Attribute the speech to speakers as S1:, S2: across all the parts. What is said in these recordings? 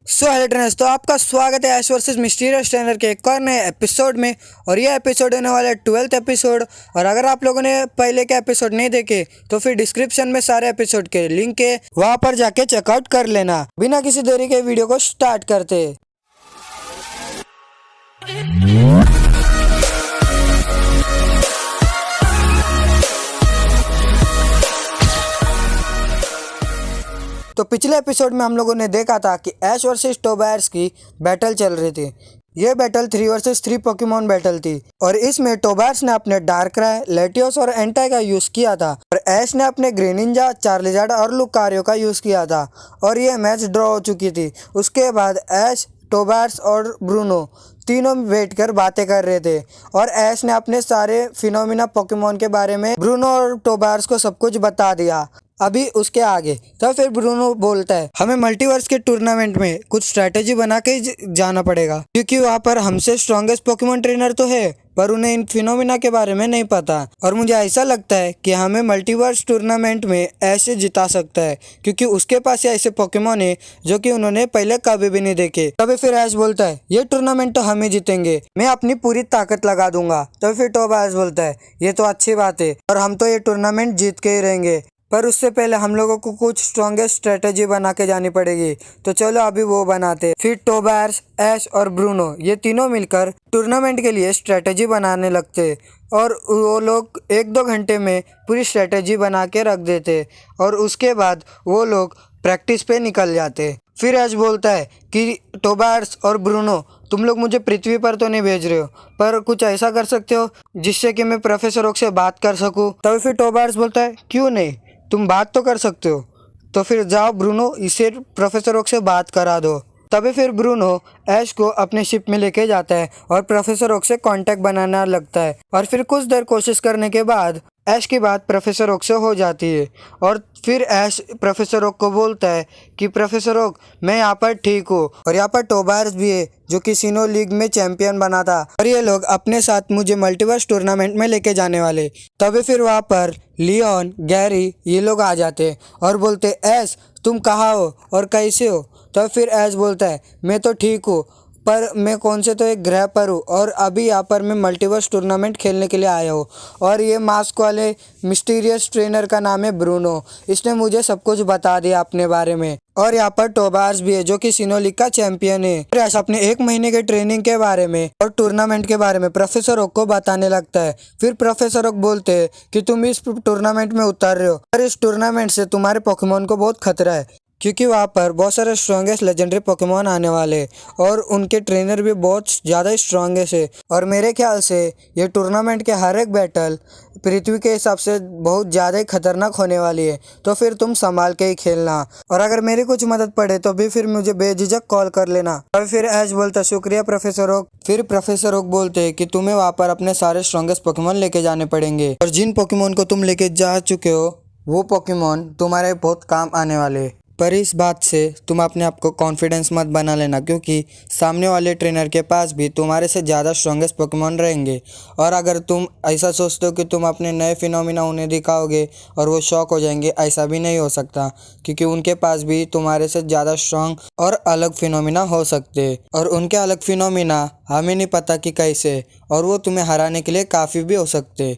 S1: Hello trainers, तो आपका स्वागत है ऐश वर्सेस मिस्टीरियस ट्रेनर के एक और नए एपिसोड में। और यह एपिसोड होने वाला है 12th एपिसोड। और अगर आप लोगों ने पहले के एपिसोड नहीं देखे तो फिर डिस्क्रिप्शन में सारे एपिसोड के लिंक है, वहां पर जाके चेकआउट कर लेना। बिना किसी देरी के वीडियो को स्टार्ट करते। तो पिछले एपिसोड में हम लोगों ने देखा था कि ऐश वर्सेस टोबायर्स की बैटल चल रही थी। ये बैटल 3 वर्सेस 3 पोकेमॉन बैटल थी और इसमें टोबायर्स ने अपने डार्कराय, लेटियोस और एंटाई का यूज किया था और ऐश ने अपने ग्रेनिंजा, चार्लिजार्ड और लुकारियो का यूज किया था और ये मैच ड्रॉ हो चुकी थी। उसके बाद ऐश, टोबायर्स और ब्रूनो तीनों बैठकर बातें कर रहे थे और ऐश ने अपने सारे फिनोमिना पोकेमॉन के बारे में ब्रूनो और टोबायर्स को सब कुछ बता दिया। अभी उसके आगे तो फिर ब्रूनो बोलता है, हमें मल्टीवर्स के टूर्नामेंट में कुछ स्ट्रेटेजी बना के जाना पड़ेगा, क्योंकि वहाँ पर हमसे स्ट्रॉन्गेस्ट पोकेमॉन ट्रेनर तो है पर उन्हें इन फिनोमिना के बारे में नहीं पता। और मुझे ऐसा लगता है कि हमें मल्टीवर्स टूर्नामेंट में ऐसे जिता सकता है, क्योंकि उसके पास ऐसे पोकेमॉन है जो कि उन्होंने पहले कभी भी नहीं देखे। तभी फिर ऐश बोलता है, ये टूर्नामेंट तो हम ही जीतेंगे, मैं अपनी पूरी ताकत लगा दूंगा। तो फिर टोबायर्स बोलता है, ये तो अच्छी बात है और हम तो ये टूर्नामेंट जीत के ही रहेंगे, पर उससे पहले हम लोगों को कुछ स्ट्रॉन्गेस्ट स्ट्रेटेजी बना के जानी पड़ेगी। तो चलो अभी वो बनाते। फिर टोबायर्स, ऐश और ब्रूनो ये तीनों मिलकर टूर्नामेंट के लिए स्ट्रेटेजी बनाने लगते और वो लोग 1-2 घंटे में पूरी स्ट्रेटेजी बना के रख देते और उसके बाद वो लोग प्रैक्टिस पे निकल जाते। फिर ऐश बोलता है कि टोबायर्स और ब्रूनो, तुम लोग मुझे पृथ्वी पर तो नहीं भेज रहे हो, पर कुछ ऐसा कर सकते हो जिससे कि मैं प्रोफेसर ओक से बात कर सकूं। तभी फिर टोबायर्स बोलता है, क्यों नहीं, तुम बात तो कर सकते हो, तो फिर जाओ ब्रूनो, इसे प्रोफेसर ओक से बात करा दो। तभी फिर ब्रूनो ऐश को अपने शिप में लेके जाता है और प्रोफेसर ओक से कांटेक्ट बनाना लगता है और फिर कुछ देर कोशिश करने के बाद ऐश की बात प्रोफेसर ओक से हो जाती है। और फिर ऐश प्रोफेसर ओक को बोलता है कि प्रोफेसर ओक, मैं यहाँ पर ठीक हूँ और यहाँ पर टोबायर्स भी है जो कि सिनो लीग में चैंपियन बना था और ये लोग अपने साथ मुझे मल्टीवर्स टूर्नामेंट में लेके जाने वाले। तभी फिर वहाँ पर लियोन, गैरी ये लोग आ जाते और बोलते, ऐश तुम कहाँ हो और कैसे हो। तो फिर ऐश बोलता है, मैं तो ठीक हूँ, पर मैं कौन से तो एक ग्रह पर हूँ और अभी यहाँ पर मैं मल्टीवर्स टूर्नामेंट खेलने के लिए आया हूँ और ये मास्क वाले मिस्टीरियस ट्रेनर का नाम है ब्रूनो, इसने मुझे सब कुछ बता दिया अपने बारे में। और यहाँ पर टोबायर्स भी है जो कि सिनो लीग का चैंपियन है। फिर ऐश अपने 1 महीने के ट्रेनिंग के बारे में और टूर्नामेंट के बारे में प्रोफेसर ओक को बताने लगता है। फिर प्रोफेसर ओक बोलते हैं कि तुम इस टूर्नामेंट में उतर रहे हो और इस टूर्नामेंट से तुम्हारे पोकेमॉन को बहुत खतरा है, क्योंकि वहाँ पर बहुत सारे स्ट्रॉन्गेस्ट लेजेंडरी पोकेमॉन आने वाले और उनके ट्रेनर भी बहुत ज़्यादा स्ट्रॉन्गेस्ट है। और मेरे ख्याल से ये टूर्नामेंट के हर एक बैटल पृथ्वी के हिसाब से बहुत ज़्यादा ही खतरनाक होने वाली है, तो फिर तुम संभाल के ही खेलना और अगर मेरी कुछ मदद पड़े तो भी फिर मुझे बेझिझक कॉल कर लेना। और फिर ऐश बोलता, शुक्रिया प्रोफेसर ओक। फिर प्रोफेसर ओक बोलते हैं कि तुम्हें वहाँ पर अपने सारे स्ट्रॉन्गेस्ट पोकेमॉन लेके जाने पड़ेंगे और जिन पोकेमॉन को तुम लेके जा चुके हो वो पोकेमॉन तुम्हारे बहुत काम आने वाले। पर इस बात से तुम अपने आप को कॉन्फिडेंस मत बना लेना, क्योंकि सामने वाले ट्रेनर के पास भी तुम्हारे से ज़्यादा स्ट्रॉन्गेस्ट पोकेमॉन रहेंगे और अगर तुम ऐसा सोचते हो कि तुम अपने नए फिनोमिना उन्हें दिखाओगे और वो शॉक हो जाएंगे, ऐसा भी नहीं हो सकता, क्योंकि उनके पास भी तुम्हारे से ज़्यादा स्ट्रॉन्ग और अलग फिनोमिना हो सकते और उनके अलग फिनोमिना हमें नहीं पता कि कैसे, और वो तुम्हें हराने के लिए काफ़ी भी हो सकते।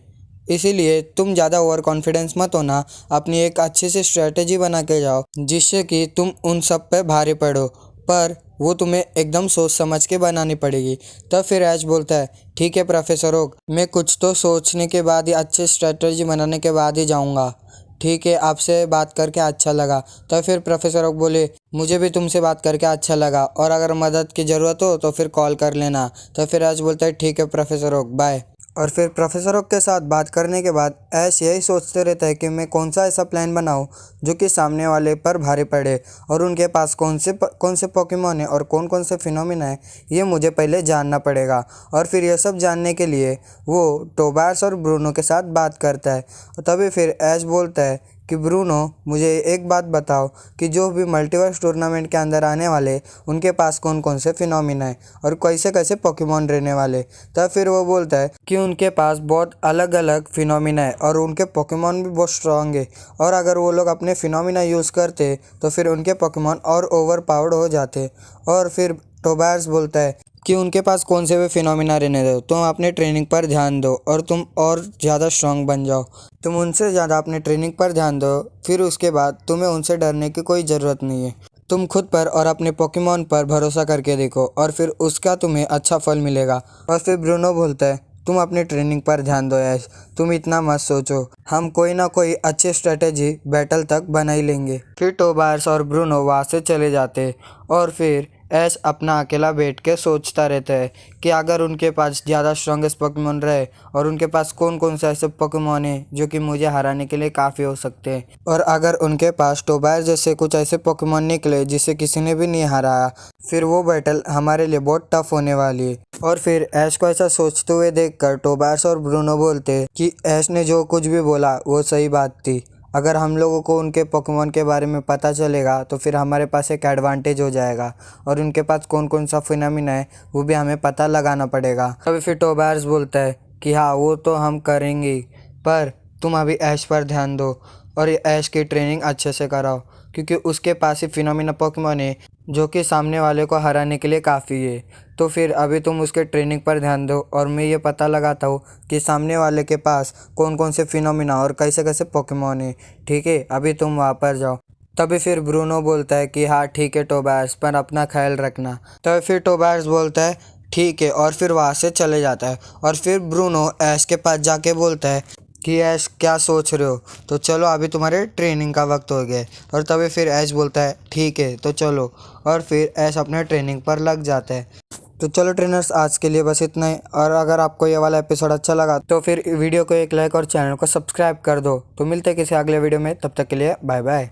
S1: इसीलिए तुम ज़्यादा ओवर कॉन्फिडेंस मत होना, अपनी एक अच्छी सी स्ट्रेटेजी बना के जाओ जिससे कि तुम उन सब पे भारी पड़ो, पर वो तुम्हें एकदम सोच समझ के बनानी पड़ेगी। तब फिर ऐश बोलता है, ठीक है प्रोफेसर ओक, मैं कुछ तो सोचने के बाद ही, अच्छी स्ट्रेटेजी बनाने के बाद ही जाऊँगा। ठीक है, आपसे बात करके अच्छा लगा। तो फिर प्रोफेसर ओक बोले, मुझे भी तुमसे बात करके अच्छा लगा और अगर मदद की ज़रूरत हो तो फिर कॉल कर लेना। तो फिर ऐश बोलता है, ठीक है प्रोफेसर ओक, बाय। और फिर प्रोफेसर ओक के साथ बात करने के बाद ऐश यही सोचते रहता है कि मैं कौन सा ऐसा प्लान बनाऊं जो कि सामने वाले पर भारी पड़े और उनके पास कौन से पोकेमॉन है और कौन कौन से फिनोमिना है, ये मुझे पहले जानना पड़ेगा। और फिर यह सब जानने के लिए वो टोबायर्स और ब्रूनो के साथ बात करता है। तभी फिर ऐश बोलता है कि ब्रूनो मुझे एक बात बताओ कि जो भी मल्टीवर्स टूर्नामेंट के अंदर आने वाले उनके पास कौन कौन से फिनोमिना है और कैसे कैसे पोकेमॉन रहने वाले। तब फिर वो बोलता है कि उनके पास बहुत अलग अलग फिनोमिना है और उनके पोकेमॉन भी बहुत स्ट्रांग है, और अगर वो लोग अपने फिनोमिना यूज़ करते तो फिर उनके पोकेमॉन और ओवर पावर्ड हो जाते। और फिर टोबायर्स बोलता है कि उनके पास कौन से भी फिनोमिना रहने दो, तुम अपने ट्रेनिंग पर ध्यान दो और तुम और ज़्यादा स्ट्रांग बन जाओ। तुम उनसे ज़्यादा अपने ट्रेनिंग पर ध्यान दो, फिर उसके बाद तुम्हें उनसे डरने की कोई ज़रूरत नहीं है। तुम खुद पर और अपने पोकेमॉन पर भरोसा करके देखो और फिर उसका तुम्हें अच्छा फल मिलेगा। और फिर ब्रूनो बोलता है तुम अपनी ट्रेनिंग पर ध्यान दो ऐश, तुम इतना मत सोचो, हम कोई ना कोई अच्छी स्ट्रेटेजी बैटल तक बना ही लेंगे। फिर टोबायर्स और ब्रूनो वहाँ से चले जाते और फिर ऐश अपना अकेला बैठ के सोचता रहता है कि अगर उनके पास ज़्यादा स्ट्रॉन्गेस्ट पोकेमॉन रहे और उनके पास कौन कौन से ऐसे पोकेमॉन हैं जो कि मुझे हराने के लिए काफ़ी हो सकते हैं, और अगर उनके पास टोबायर्स जैसे कुछ ऐसे पोकेमॉन निकले जिसे किसी ने भी नहीं हराया, फिर वो बैटल हमारे लिए बहुत टफ होने वाली है। और फिर ऐश को ऐसा सोचते हुए देखकर टोबायर्स और ब्रूनो बोलते कि ऐश ने जो कुछ भी बोला वो सही बात थी। अगर हम लोगों को उनके पोकेमॉन के बारे में पता चलेगा तो फिर हमारे पास एक एडवांटेज हो जाएगा और उनके पास कौन कौन सा फिनोमिना है वो भी हमें पता लगाना पड़ेगा। तभी फिर टोबायर्स बोलता है कि हाँ वो तो हम करेंगे, पर तुम अभी ऐश पर ध्यान दो और ये ऐश की ट्रेनिंग अच्छे से कराओ, क्योंकि उसके पास ही फिनोमिना पोकेमॉन है जो कि सामने वाले को हराने के लिए काफ़ी है। तो फिर अभी तुम उसके ट्रेनिंग पर ध्यान दो और मैं ये पता लगाता हूँ कि सामने वाले के पास कौन कौन से फिनोमिना और कैसे कैसे पोकेमॉन है। ठीक है, अभी तुम वहाँ पर जाओ। तभी फिर ब्रूनो बोलता है कि हाँ ठीक है टोबायर्स, पर अपना ख्याल रखना। तभी फिर टोबायर्स बोलता है ठीक है, और फिर वहाँ से चले जाता है। और फिर ब्रूनो ऐश के पास जाके बोलता है कि ऐश क्या सोच रहे हो, तो चलो अभी तुम्हारे ट्रेनिंग का वक्त हो गया है। और तभी फिर ऐश बोलता है ठीक है तो चलो, और फिर ऐश अपने ट्रेनिंग पर लग जाता है। तो चलो ट्रेनर्स, आज के लिए बस इतना ही, और अगर आपको ये वाला एपिसोड अच्छा लगा तो फिर वीडियो को एक लाइक और चैनल को सब्सक्राइब कर दो। तो मिलते हैं किसी अगले वीडियो में, तब तक के लिए बाय बाय।